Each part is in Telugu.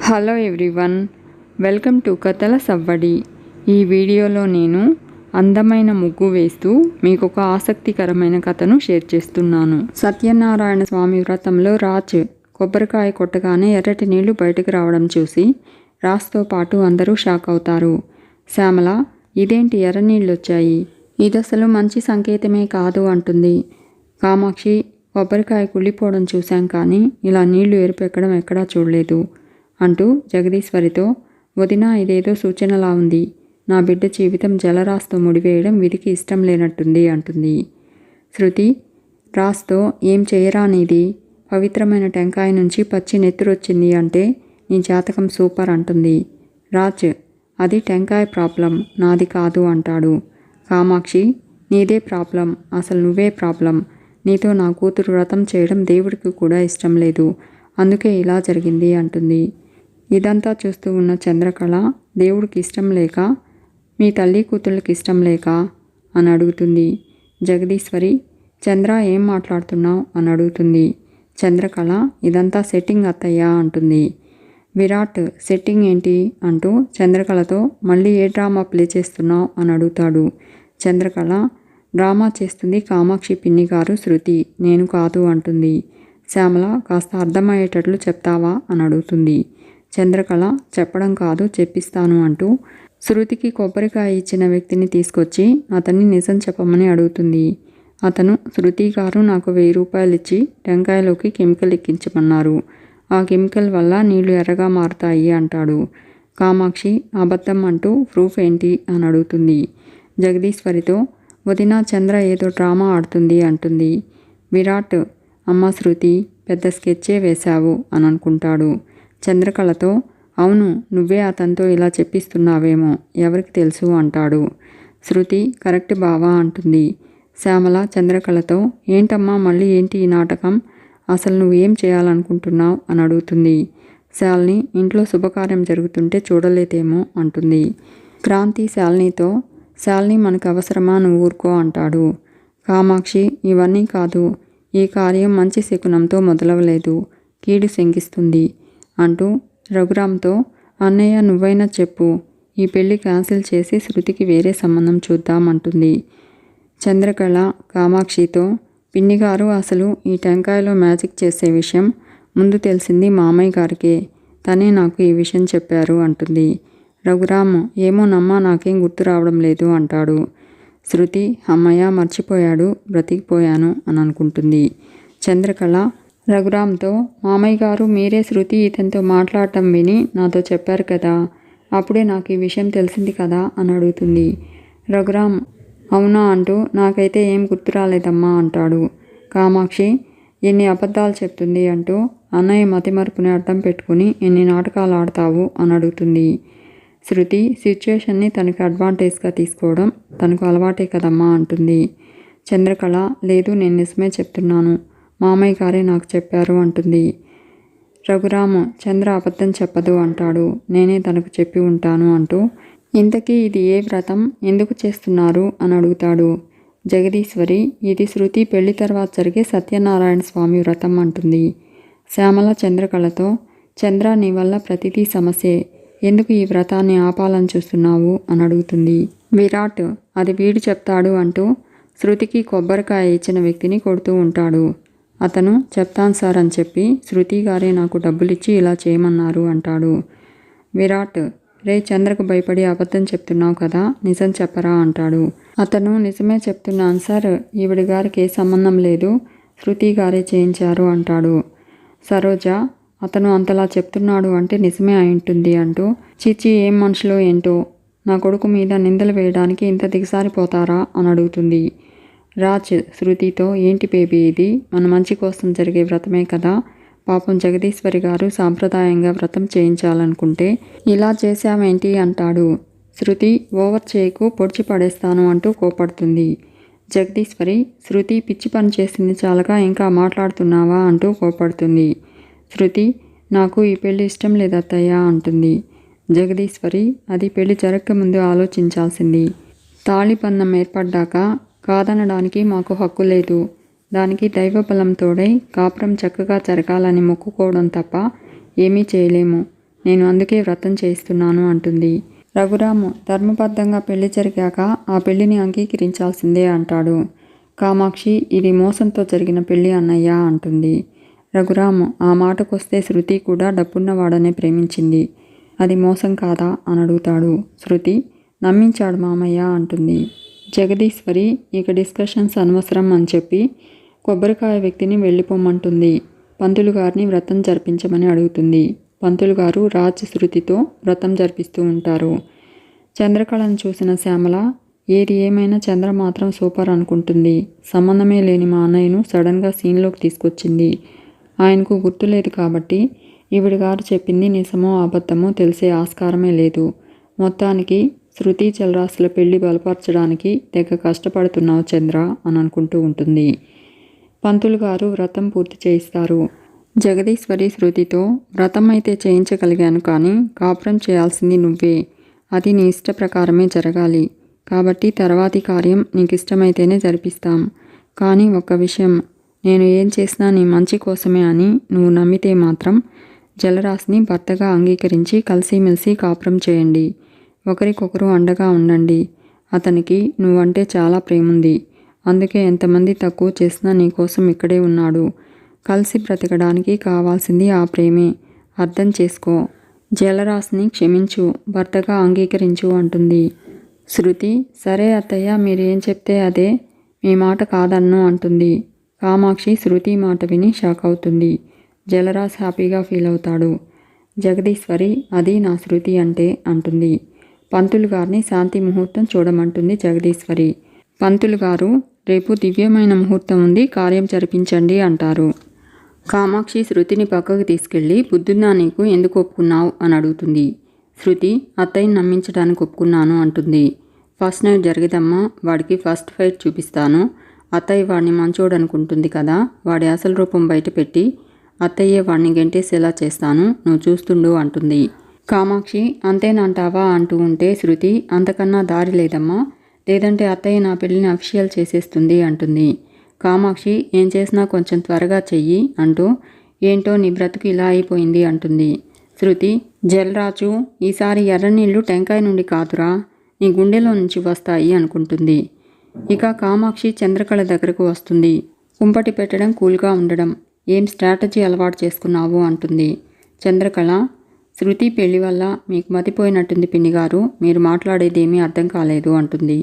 హలో ఎవ్రీవన్, వెల్కమ్ టు కథల సవ్వడి. ఈ వీడియోలో నేను అందమైన ముగ్గు వేస్తూ మీకు ఒక ఆసక్తికరమైన కథను షేర్ చేస్తున్నాను. సత్యనారాయణ స్వామి వ్రతంలో రాజ్ కొబ్బరికాయ కొట్టగానే ఎర్రటి నీళ్లు బయటకు రావడం చూసి రాజ్తో పాటు అందరూ షాక్ అవుతారు. శ్యామల, ఇదేంటి ఎర్ర నీళ్ళు వచ్చాయి, ఇదసలు మంచి సంకేతమే కాదు అంటుంది. కామాక్షి, కొబ్బరికాయ కుళ్ళిపోవడం చూశాం కానీ ఇలా నీళ్లు ఎరుపెక్కడం ఎక్కడా చూడలేదు అంటూ జగదీశ్వరితో, వదినా ఇదేదో సూచనలా ఉంది, నా బిడ్డ జీవితం జలరాస్తో ముడివేయడం విధికి ఇష్టం లేనట్టుంది అంటుంది. శృతి, రాస్తో ఏం చేయరానిది, పవిత్రమైన టెంకాయ నుంచి పచ్చి నెత్తురొచ్చింది అంటే నీ జాతకం సూపర్ అంటుంది. రాజ్, అది టెంకాయ ప్రాబ్లం, నాది కాదు అంటాడు. కామాక్షి, నీదే ప్రాబ్లం, అసలు నువ్వే ప్రాబ్లం, నీతో నా కూతురు వ్రతం చేయడం దేవుడికి కూడా ఇష్టం లేదు, అందుకే ఇలా జరిగింది అంటుంది. ఇదంతా చూస్తూ ఉన్న చంద్రకళ, దేవుడికి ఇష్టం లేక మీ తల్లి కూతుళ్ళకి ఇష్టం లేక అని అడుగుతుంది. జగదీశ్వరి, చంద్ర ఏం మాట్లాడుతున్నావు అని అడుగుతుంది. చంద్రకళ, ఇదంతా సెట్టింగ్ అత్తయ్యా అంటుంది. విరాట్, సెట్టింగ్ ఏంటి అంటూ చంద్రకళతో మళ్ళీ ఏ డ్రామా ప్లే చేస్తున్నావు అని అడుగుతాడు. చంద్రకళ, డ్రామా చేస్తుంది కామాక్షి పిన్ని గారు, శృతి, నేను కాదు అంటుంది. శ్యామల, కాస్త అర్థమయ్యేటట్లు చెప్తావా అని అడుగుతుంది. చంద్రకళ, చెప్పడం కాదు చెప్పిస్తాను అంటూ శృతికి కొబ్బరికాయ ఇచ్చిన వ్యక్తిని తీసుకొచ్చి అతన్ని నిజం చెప్పమని అడుగుతుంది. అతను, శృతి గారు నాకు 1000 రూపాయలు ఇచ్చి టెంకాయలోకి కెమికల్ ఎక్కించమన్నారు, ఆ కెమికల్ వల్ల నీళ్లు ఎర్రగా మారుతాయి అంటాడు. కామాక్షి, అబద్ధం అంటూ ప్రూఫ్ ఏంటి అని అడుగుతుంది. జగదీశ్వరితో, వదిన చంద్ర ఏదో డ్రామా ఆడుతుంది అంటుంది. విరాట్, అమ్మ శృతి, పెద్ద స్కెచ్చే వేశావు అని అనుకుంటాడు. చంద్రకళతో, అవును, నువ్వే అతనితో ఇలా చెప్పిస్తున్నావేమో, ఎవరికి తెలుసు అంటాడు. శృతి, కరెక్ట్ బావా అంటుంది. శ్యామల చంద్రకళతో, ఏంటమ్మా మళ్ళీ ఏంటి ఈ నాటకం, అసలు నువ్వేం చేయాలనుకుంటున్నావు అని అడుగుతుంది. శాలిని, ఇంట్లో శుభకార్యం జరుగుతుంటే చూడలేదేమో అంటుంది. క్రాంతి శాలినితో, శాలిని మనకు అవసరమా, నువ్వు ఊరుకో అంటాడు. కామాక్షి, ఇవన్నీ కాదు, ఈ కార్యం మంచి శకునంతో మొదలవలేదు, కీడు శంకిస్తుంది అంటూ రఘురామ్తో, అన్నయ్య నువ్వైనా చెప్పు, ఈ పెళ్లి క్యాన్సిల్ చేసి శృతికి వేరే సంబంధం చూద్దామంటుంది. చంద్రకళ కామాక్షితో, పిన్నిగారు అసలు ఈ టెంకాయలో మ్యాజిక్ చేసే విషయం ముందు తెలిసింది మామయ్య గారికే, తనే నాకు ఈ విషయం చెప్పారు అంటుంది. రఘురామ్, ఏమోనమ్మా నాకేం గుర్తు రావడం లేదు అంటాడు. శృతి, అమ్మయ్య మర్చిపోయాడు, బ్రతికిపోయాను అని అనుకుంటుంది. చంద్రకళ రఘురామ్తో, మామయ్య గారు మీరే శృతి ఇతనితో మాట్లాడటం విని నాతో చెప్పారు కదా, అప్పుడే నాకు ఈ విషయం తెలిసింది కదా అని అడుగుతుంది. రఘురామ్, అవునా అంటూ, నాకైతే ఏం గుర్తు రాలేదమ్మా అంటాడు. కామాక్షి, ఎన్ని అబద్ధాలు చెప్తుంది అంటూ అన్నయ్య మతిమరుపుని అడ్డం పెట్టుకుని ఎన్ని నాటకాలు ఆడతావు అని అడుగుతుంది. శృతి, సిచ్యుయేషన్ని తనకి అడ్వాంటేజ్గా తీసుకోవడం తనకు అలవాటే కదమ్మా అంటుంది. చంద్రకళ, లేదు నేను నిజమే చెప్తున్నాను, మామయ్య గారే నాకు చెప్పారు అంటుంది. రఘురాము, చంద్ర అబద్ధం చెప్పదు అంటాడు, నేనే తనకు చెప్పి ఉంటాను అంటూ, ఇంతకీ ఇది ఏ వ్రతం, ఎందుకు చేస్తున్నారు అని అడుగుతాడు. జగదీశ్వరి, ఇది శృతి పెళ్లి తర్వాత జరిగే సత్యనారాయణ స్వామి వ్రతం అంటుంది. శ్యామల చంద్రకళతో, చంద్ర నీ వల్ల ప్రతిదీ సమస్యే, ఎందుకు ఈ వ్రతాన్ని ఆపాలని చూస్తున్నావు అని అడుగుతుంది. విరాట్, అది వీడు చెప్తాడు అంటూ శృతికి కొబ్బరికాయ ఇచ్చిన వ్యక్తిని కొడుతూ ఉంటాడు. అతను, చెప్తాను సార్ అని చెప్పి శృతి గారే నాకు డబ్బులిచ్చి ఇలా చేయమన్నారు అంటాడు. విరాట్, రే చంద్రకు భయపడి అబద్ధం చెప్తున్నావు కదా, నిజం చెప్పరా అంటాడు. అతను, నిజమే చెప్తున్నాను సార్, ఈవిడ గారికి ఏ సంబంధం లేదు, శృతి గారే చేయించారు అంటాడు. సరోజ, అతను అంతలా చెప్తున్నాడు అంటే నిజమే అయి ఉంటుంది అంటూ, చిచి ఏం మనుషులో ఏంటో, నా కొడుకు మీద నిందలు వేయడానికి ఇంత దిగసారిపోతారా అని అడుగుతుంది. రాజ్ శృతితో, ఏంటి బేబీ ఇది, మన మంచి కోసం జరిగే వ్రతమే కదా, పాపం జగదీశ్వరి గారు సాంప్రదాయంగా వ్రతం చేయించాలనుకుంటే ఇలా చేశామేంటి అంటాడు. శృతి, ఓవర్ చేయకు, పొడిచి పడేస్తాను అంటూ కోపడుతుంది. జగదీశ్వరి, శృతి పిచ్చి పని చేసింది చాలగా ఇంకా మాట్లాడుతున్నావా అంటూ కోపడుతుంది. శృతి, నాకు ఈ పెళ్లి ఇష్టం లేదత్తయ్యా అంటుంది. జగదీశ్వరి, అది పెళ్లి జరగకముందు ఆలోచించాల్సింది, తాళిబంధం ఏర్పడ్డాక కాదనడానికి మాకు హక్కు లేదు, దానికి దైవబలం తోడై కాపురం చక్కగా జరగాలని మొక్కుకోవడం తప్ప ఏమీ చేయలేము, నేను అందుకే వ్రతం చేయిస్తున్నాను అంటుంది. రఘురాము ధర్మబద్ధంగా పెళ్లి జరిగాక ఆ పెళ్లిని అంగీకరించాల్సిందే అంటాడు. కామాక్షి ఇది మోసంతో జరిగిన పెళ్లి అన్నయ్య అంటుంది. రఘురాము ఆ మాటకొస్తే శృతి కూడా డబ్బున్నవాడనే ప్రేమించింది. అది మోసం కాదా అని అడుగుతాడు. శృతి నమ్మించాడు మామయ్య అంటుంది. జగదీశ్వరి ఇక డిస్కషన్స్ అనవసరం అని చెప్పి కొబ్బరికాయ వ్యక్తిని వెళ్ళిపోమ్మంటుంది. పంతులు గారిని వ్రతం జరిపించమని అడుగుతుంది. పంతులు గారు రాజ్ శృతితో వ్రతం జరిపిస్తూ ఉంటారు. చంద్రకళను చూసిన శ్యామల ఏది ఏమైనా చంద్ర మాత్రం సూపర్ అనుకుంటుంది. సంబంధమే లేని మా అన్నయ్యను సడన్గా సీన్లోకి తీసుకొచ్చింది. ఆయనకు గుర్తులేదు కాబట్టి ఈవిడ గారు చెప్పింది నిజమో అబద్ధమో తెలిసే ఆస్కారమే లేదు. మొత్తానికి శృతి చలరాశుల పెళ్లి బలపరచడానికి తెగ కష్టపడుతున్నావు చంద్ర అని అనుకుంటూ ఉంటుంది. పంతులు గారు వ్రతం పూర్తి చేయిస్తారు. జగదీశ్వరి శృతితో వ్రతం అయితే చేయించగలిగాను కానీ కాపురం చేయాల్సింది నువ్వే. అది నీ ఇష్ట ప్రకారమే జరగాలి. కాబట్టి తర్వాతి కార్యం నీకు ఇష్టమైతేనే జరిపిస్తాం. కానీ ఒక్క విషయం, నేను ఏం చేసినా నీ మంచి కోసమే అని నువ్వు నమ్మితే మాత్రం జలరాశిని భర్తగా అంగీకరించి కలిసిమెలిసి కాపురం చేయండి. ఒకరికొకరు అండగా ఉండండి. అతనికి నువ్వంటే చాలా ప్రేముంది. అందుకే ఎంతమంది తక్కువ చేసినా నీకోసం ఇక్కడే ఉన్నాడు. కలిసి బ్రతకడానికి కావాల్సింది ఆ ప్రేమే. అర్థం చేసుకో. జలరాశిని క్షమించు, భర్తగా అంగీకరించు అంటుంది. శృతి సరే అత్తయ్య మీరేం చెప్తే అదే, మీ మాట కాదన్ను అంటుంది. కామాక్షి శృతి మాట విని షాక్ అవుతుంది. జలరాశి హ్యాపీగా ఫీల్ అవుతాడు. జగదీశ్వరి అది నా శృతి అంటే అంటుంది. పంతులు గారిని శాంతి ముహూర్తం చూడమంటుంది జగదీశ్వరి. పంతులు గారు రేపు దివ్యమైన ముహూర్తం ఉంది, కార్యం జరిపించండి అంటారు. కామాక్షి శృతిని పక్కకు తీసుకెళ్ళి బుద్ధున్నా నీకు ఎందుకు ఒప్పుకున్నావు అని అడుగుతుంది. శృతి అత్తయ్యని నమ్మించడానికి ఒప్పుకున్నాను అంటుంది. ఫస్ట్ నైట్ జరిగిదమ్మా, వాడికి ఫస్ట్ ఫైట్ చూపిస్తాను. అత్తయ్య వాడిని మంచోడనుకుంటుంది కదా, వాడి అసలు రూపం బయట పెట్టి అత్తయ్యే వాడిని గెంటేసేలా చేస్తాను, నువ్వు చూస్తుండు అంటుంది. కామాక్షి అంతేనంటావా అంటూ ఉంటే శృతి అంతకన్నా దారి లేదమ్మా, లేదంటే అత్తయ్య నా పెళ్ళిని అఫిషియల్ చేసేస్తుంది అంటుంది. కామాక్షి ఏం చేసినా కొంచెం త్వరగా చెయ్యి అంటూ ఏంటో నీ బ్రతుకు ఇలా అయిపోయింది అంటుంది. శృతి జలరాజు ఈసారి ఎర్ర నీళ్లు టెంకాయ నుండి కాదురా, నీ గుండెలో నుంచి వస్తాయి అనుకుంటుంది. ఇక కామాక్షి చంద్రకళ దగ్గరకు వస్తుంది. కుంపటి పెట్టడం, కూల్గా ఉండడం, ఏం స్ట్రాటజీ అలవాటు చేసుకున్నావు అంటుంది. చంద్రకళ శృతి పెళ్లి వల్ల మీకు మతిపోయినట్టుంది పిన్ని గారు, మీరు మాట్లాడేదేమీ అర్థం కాలేదు అంటుంది.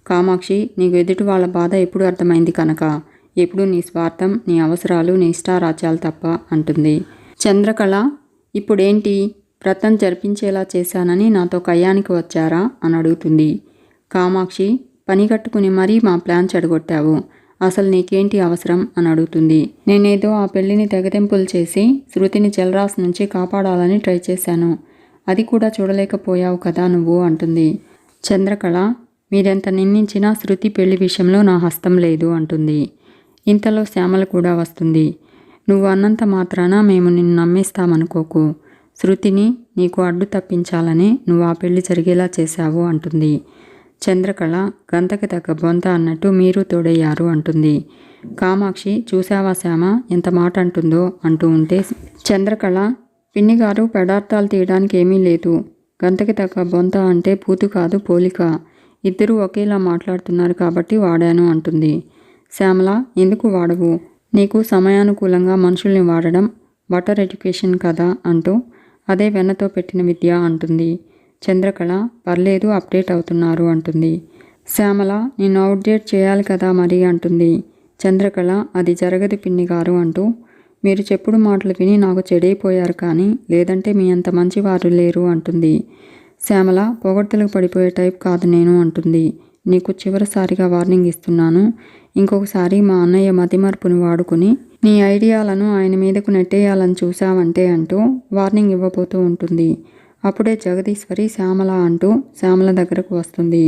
కామాక్షి నీకు ఎదుటి వాళ్ళ బాధ ఎప్పుడు అర్థమైంది కనుక, ఎప్పుడు నీ స్వార్థం, నీ అవసరాలు, నీ ఇష్టారాజ్యాలు తప్ప అంటుంది. చంద్రకళ ఇప్పుడేంటి, వ్రతం జరిపించేలా చేశానని నాతో కయ్యానికి వచ్చారా అని అడుగుతుంది. కామాక్షి పని కట్టుకుని మరీ మా ప్లాన్ చెడగొట్టావు, అసలు నీకేంటి అవసరం అని అడుగుతుంది. నేనేదో ఆ పెళ్లిని తెగదెంపులు చేసి శృతిని జలరాశి నుంచి కాపాడాలని ట్రై చేశాను, అది కూడా చూడలేకపోయావు కదా నువ్వు అంటుంది. చంద్రకళ మీరెంత నిందించినా శృతి పెళ్లి విషయంలో నా హస్తం లేదు అంటుంది. ఇంతలో శ్యామల కూడా వస్తుంది. నువ్వు అన్నంత మాత్రాన మేము నిన్ను నమ్మేస్తామనుకోకు, శృతిని నీకు అడ్డు తప్పించాలని నువ్వు ఆ పెళ్లి జరిగేలా చేశావు అంటుంది. చంద్రకళ గంతకి తగ్గ బొంత అన్నట్టు మీరు తోడయ్యారు అంటుంది. కామాక్షి చూసావా శ్యామ ఎంత మాట అంటుందో అంటూ ఉంటే చంద్రకళ పిన్ని గారు పదార్థాలు తీయడానికి ఏమీ లేదు, గంతకి తగ్గ బొంత అంటే పూతు కాదు పోలిక, ఇద్దరూ ఒకేలా మాట్లాడుతున్నారు కాబట్టి వాడాను అంటుంది. శ్యామల ఎందుకు వాడవు, నీకు సమయానుకూలంగా మనుషుల్ని వాడడం బటర్ ఎడ్యుకేషన్ కదా అంటూ అదే వెన్నతో పెట్టిన విద్య అంటుంది. చంద్రకళ పర్లేదు అప్డేట్ అవుతున్నారు అంటుంది. శ్యామల నిన్ను అవుట్డేట్ చేయాలి కదా మరి అంటుంది. చంద్రకళ అది జరగదు పిన్ని గారు అంటూ మీరు చెప్పుడు మాటలు విని నాకు చెడైపోయారు కానీ లేదంటే మీ అంత మంచివారు లేరు అంటుంది. శ్యామల పొగడ్తలకు పడిపోయే టైప్ కాదు నేను అంటుంది. నీకు చివరిసారిగా వార్నింగ్ ఇస్తున్నాను, ఇంకొకసారి మా అన్నయ్య మతిమరుపుని వాడుకుని నీ ఐడియాలను ఆయన మీదకు నెట్టేయాలని చూసావంటే అంటూ వార్నింగ్ ఇవ్వబోతూ ఉంటుంది. అప్పుడే జగదీశ్వరి శ్యామల అంటూ శ్యామల దగ్గరకు వస్తుంది.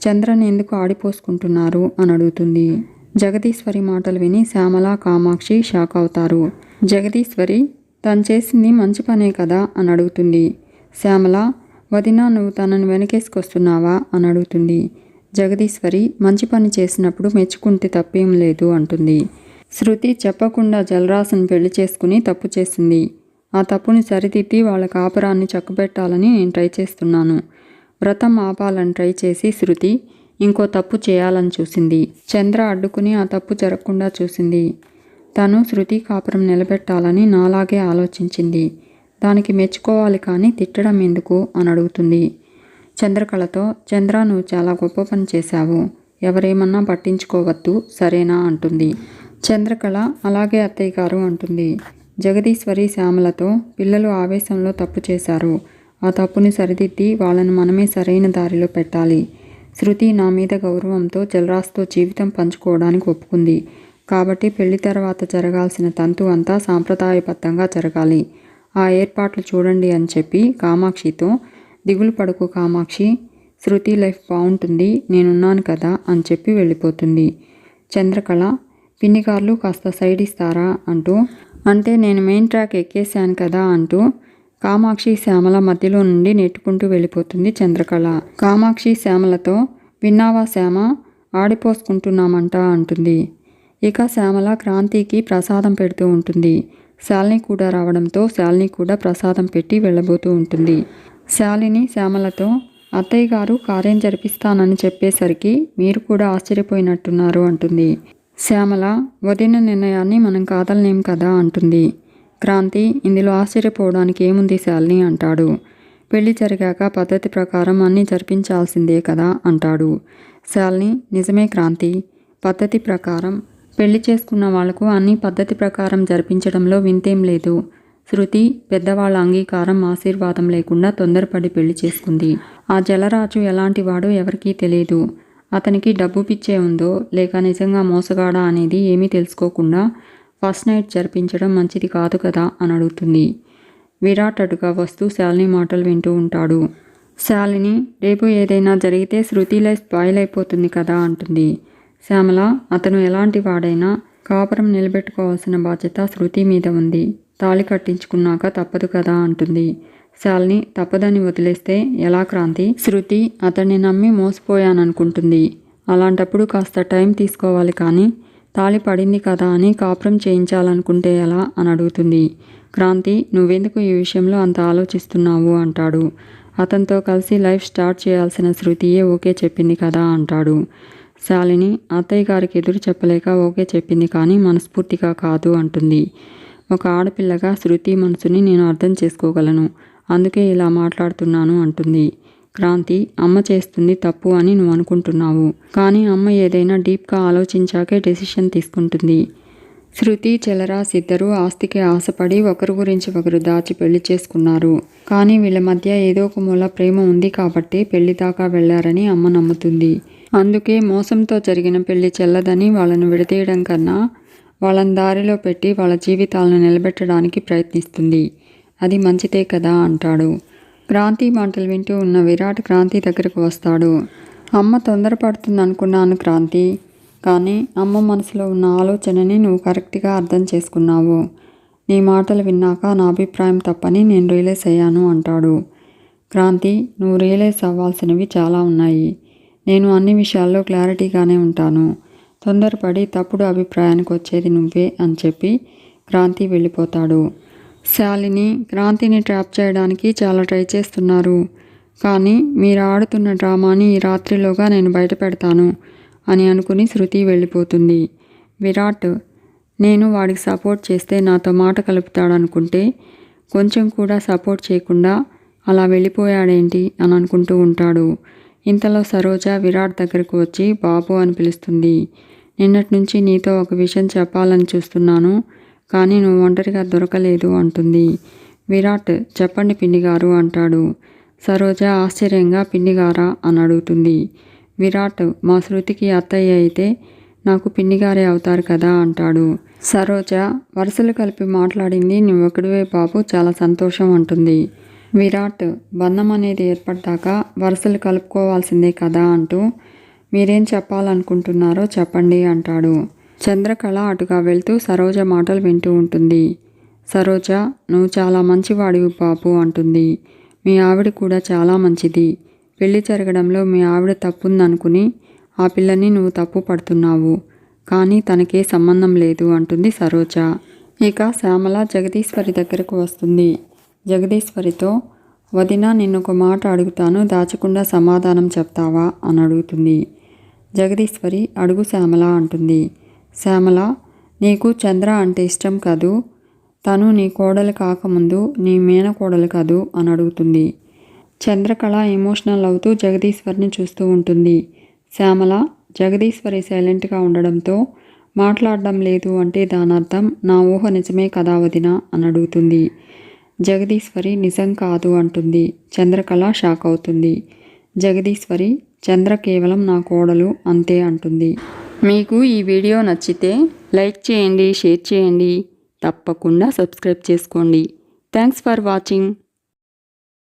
చంద్రని ఎందుకు ఆడిపోసుకుంటున్నారు అని అడుగుతుంది. జగదీశ్వరి మాటలు విని శ్యామల కామాక్షి షాక్ అవుతారు. జగదీశ్వరి తను చేసింది మంచి పనే కదా అని అడుగుతుంది. శ్యామల వదినా నువ్వు తనని వెనకేసుకొస్తున్నావా అని అడుగుతుంది. జగదీశ్వరి మంచి పని చేసినప్పుడు మెచ్చుకుంటే తప్పేం లేదు అంటుంది. శృతి చెప్పకుండా జలరాశిని పెళ్లి చేసుకుని తప్పు చేసింది, ఆ తప్పుని సరిదిద్ది వాళ్ళ కాపురాన్ని చక్కబెట్టాలని నేను ట్రై చేస్తున్నాను. వ్రతం ఆపాలని ట్రై చేసి శృతి ఇంకో తప్పు చేయాలని చూసింది. చంద్ర అడ్డుకుని ఆ తప్పు జరగకుండా చూసింది. తను శృతి కాపురం నిలబెట్టాలని నాలాగే ఆలోచించింది. దానికి మెచ్చుకోవాలి కానీ తిట్టడం ఎందుకు అని అడుగుతుంది. చంద్రకళతో, చంద్ర నువ్వు చాలా గొప్ప పని చేశావు, ఎవరేమన్నా పట్టించుకోవద్దు సరేనా అంటుంది. చంద్రకళ అలాగే అత్తయ్య గారు అంటుంది. జగదీశ్వరి శ్యామలతో పిల్లలు ఆవేశంలో తప్పు చేశారు, ఆ తప్పుని సరిదిద్ది వాళ్ళని మనమే సరైన దారిలో పెట్టాలి. శృతి నా మీద గౌరవంతో జలరాజ్తో జీవితం పంచుకోవడానికి ఒప్పుకుంది. కాబట్టి పెళ్లి తర్వాత జరగాల్సిన తంతు అంతా సాంప్రదాయబద్ధంగా జరగాలి. ఆ ఏర్పాట్లు చూడండి అని చెప్పి కామాక్షితో, దిగులు పడుకు కామాక్షి, శృతి లైఫ్ బాగుంటుంది, నేనున్నాను కదా అని చెప్పి వెళ్ళిపోతుంది. చంద్రకళ పిన్నిగార్లు కాస్త సైడ్ ఇస్తారా అంటూ, అంటే నేను మెయిన్ ట్రాక్ ఎక్కేశాను కదా అంటూ కామాక్షి శ్యామల మధ్యలో నుండి నెట్టుకుంటూ వెళ్ళిపోతుంది చంద్రకళ. కామాక్షి శ్యామలతో, విన్నావా శ్యామ, ఆడిపోసుకుంటున్నామంట అంటుంది. ఇక శ్యామల క్రాంతికి ప్రసాదం పెడుతూ ఉంటుంది. శాలిని కూడా రావడంతో శాలిని కూడా ప్రసాదం పెట్టి వెళ్ళబోతూ ఉంటుంది. శాలిని శ్యామలతో, అత్తయ్య గారు కార్యం జరిపిస్తానని చెప్పేసరికి మీరు కూడా ఆశ్చర్యపోయినట్టున్నారు అంటుంది. శ్యామల వదిన నిర్ణయాన్ని మనం కాదలనేం కదా అంటుంది. క్రాంతి ఇందులో ఆశ్చర్యపోవడానికి ఏముంది శాలిని అంటాడు. పెళ్లి జరిగాక పద్ధతి ప్రకారం అన్నీ జరిపించాల్సిందే కదా అంటాడు. శాలిని నిజమే క్రాంతి, పద్ధతి ప్రకారం పెళ్లి చేసుకున్న వాళ్లకు అన్ని పద్ధతి ప్రకారం జరిపించడంలో వింతేం లేదు. శృతి పెద్దవాళ్ల అంగీకారం ఆశీర్వాదం లేకుండా తొందరపడి పెళ్లి చేసుకుంది. ఆ జలరాజు ఎలాంటి వాడో ఎవరికీ తెలియదు. అతనికి డబ్బు పిచ్చే ఉందో లేక నిజంగా మోసగాడా అనేది ఏమీ తెలుసుకోకుండా ఫస్ట్ నైట్ జరిపించడం మంచిది కాదు కదా అని అడుగుతుంది. విరాట్ అటుగా వస్తూ శాలిని మాటలు వింటూ ఉంటాడు. శాలిని రేపు ఏదైనా జరిగితే శృతి లైఫ్ స్పాయిల్ అయిపోతుంది కదా అంటుంది. శ్యామల అతను ఎలాంటి వాడైనా కాపురం నిలబెట్టుకోవాల్సిన బాధ్యత శృతి మీద ఉంది, తాళి కట్టించుకున్నాక తప్పదు కదా అంటుంది. శాలిని తప్పదని వదిలేస్తే ఎలా క్రాంతి, శృతి అతన్ని నమ్మి మోసపోయాననుకుంటుంది. అలాంటప్పుడు కాస్త టైం తీసుకోవాలి కానీ తాళి పడింది కదా అని కాపురం చేయించాలనుకుంటే ఎలా అని అడుగుతుంది. క్రాంతి నువ్వెందుకు ఈ విషయంలో అంత ఆలోచిస్తున్నావు అంటాడు. అతనితో కలిసి లైఫ్ స్టార్ట్ చేయాల్సిన శృతియే ఓకే చెప్పింది కదా అంటాడు. శాలిని అత్తయ్య గారికి ఎదురు చెప్పలేక ఓకే చెప్పింది కానీ మనస్ఫూర్తిగా కాదు అంటుంది. ఒక ఆడపిల్లగా శృతి మనసుని నేను అర్థం చేసుకోగలను, అందుకే ఇలా మాట్లాడుతున్నాను అంటుంది. క్రాంతి అమ్మ చేస్తుంది తప్పు అని నువ్వు అనుకుంటున్నావు, కానీ అమ్మ ఏదైనా డీప్గా ఆలోచించాకే డెసిషన్ తీసుకుంటుంది. శృతి జలరాజ్ ఇద్దరూ ఆస్తికి ఆశపడి ఒకరి గురించి ఒకరు దాచి పెళ్లి చేసుకున్నారు. కానీ వీళ్ళ మధ్య ఏదో ఒక మూల ప్రేమ ఉంది కాబట్టి పెళ్లి దాకా వెళ్లారని అమ్మ నమ్ముతుంది. అందుకే మోసంతో జరిగిన పెళ్లి చెల్లదని వాళ్ళను విడదీయడం కన్నా వాళ్ళని దారిలో పెట్టి వాళ్ళ జీవితాలను నిలబెట్టడానికి ప్రయత్నిస్తుంది. అది మంచిదే కదా అంటాడు. క్రాంతి మాటలు వింటూ ఉన్న విరాట్ క్రాంతి దగ్గరకు వస్తాడు. అమ్మ తొందరపడుతుందనుకున్నాను క్రాంతి, కానీ అమ్మ మనసులో ఉన్న ఆలోచనని నువ్వు కరెక్ట్గా అర్థం చేసుకున్నావు. నీ మాటలు విన్నాక నా అభిప్రాయం తప్పని నేను రియలైజ్ అయ్యాను అంటాడు. క్రాంతి నువ్వు రియలైజ్ అవ్వాల్సినవి చాలా ఉన్నాయి. నేను అన్ని విషయాల్లో క్లారిటీగానే ఉంటాను. తొందరపడి తప్పుడు అభిప్రాయానికి వచ్చేది నువ్వే అని చెప్పి క్రాంతి వెళ్ళిపోతాడు. శాలిని క్రాంతిని ట్రాప్ చేయడానికి చాలా ట్రై చేస్తున్నారు, కానీ మీరు ఆడుతున్న డ్రామాని ఈ రాత్రిలోగా నేను బయట పెడతాను అని అనుకుని శృతి వెళ్ళిపోతుంది. విరాట్ నేను వాడికి సపోర్ట్ చేస్తే నాతో మాట కలుపుతాడనుకుంటే కొంచెం కూడా సపోర్ట్ చేయకుండా అలా వెళ్ళిపోయాడేంటి అని అనుకుంటూ ఉంటాడు. ఇంతలో సరోజ విరాట్ దగ్గరకు వచ్చి బాబు అని పిలుస్తుంది. నిన్నటి నుంచి నీతో ఒక విషయం చెప్పాలని చూస్తున్నాను, కానీ నువ్వు ఒంటరిగా దొరకలేదు అంటుంది. విరాట్ చెప్పండి పిన్నిగారు అంటాడు. సరోజ ఆశ్చర్యంగా పిన్నిగారా అని అడుగుతుంది. విరాట్ మా శృతికి అత్తయ్య అయితే నాకు పిన్నిగారే అవుతారు కదా అంటాడు. సరోజ వరుసలు కలిపి మాట్లాడింది నువ్వొకడివే బాబు, చాలా సంతోషం అంటుంది. విరాట్ బంధం అనేది ఏర్పడ్డాక వరుసలు కలుపుకోవాల్సిందే కదా అంటూ మీరేం చెప్పాలనుకుంటున్నారో చెప్పండి అంటాడు. చంద్రకళ అటుగా వెళ్తూ సరోజ మాటలు వింటూ ఉంటుంది. సరోజ నువ్వు చాలా మంచివాడివి బాబు అంటుంది. మీ ఆవిడ కూడా చాలా మంచిది. పెళ్లి జరగడంలో మీ ఆవిడ తప్పుందనుకుని ఆ పిల్లని నువ్వు తప్పు పడుతున్నావు, కానీ తనకే సంబంధం లేదు అంటుంది సరోజ. ఇక శ్యామల జగదీశ్వరి దగ్గరకు వస్తుంది. జగదీశ్వరితో, వదిన నిన్నొక మాట అడుగుతాను, దాచకుండా సమాధానం చెప్తావా అని అడుగుతుంది. జగదీశ్వరి, అడుగు శ్యామల అంటుంది. శ్యామల, నీకు చంద్ర అంటే ఇష్టం కదూ, తను నీ కోడలు కాకముందు నీ మేనకోడలు కదూ అని అడుగుతుంది. చంద్రకళ ఎమోషనల్ అవుతూ జగదీశ్వరిని చూస్తూ ఉంటుంది. శ్యామల, జగదీశ్వరి సైలెంట్గా ఉండడంతో మాట్లాడడం లేదు అంటే దానర్థం నా ఊహ నిజమే కదా వదిన అని అడుగుతుంది. జగదీశ్వరి నిజం కాదు అంటుంది. చంద్రకళ షాక్ అవుతుంది. జగదీశ్వరి, చంద్ర కేవలం నా కోడలు అంతే అంటుంది. మీకు ఈ వీడియో నచ్చితే లైక్ చేయండి, షేర్ చేయండి, తప్పకుండా సబ్స్క్రైబ్ చేసుకోండి. Thanks for watching.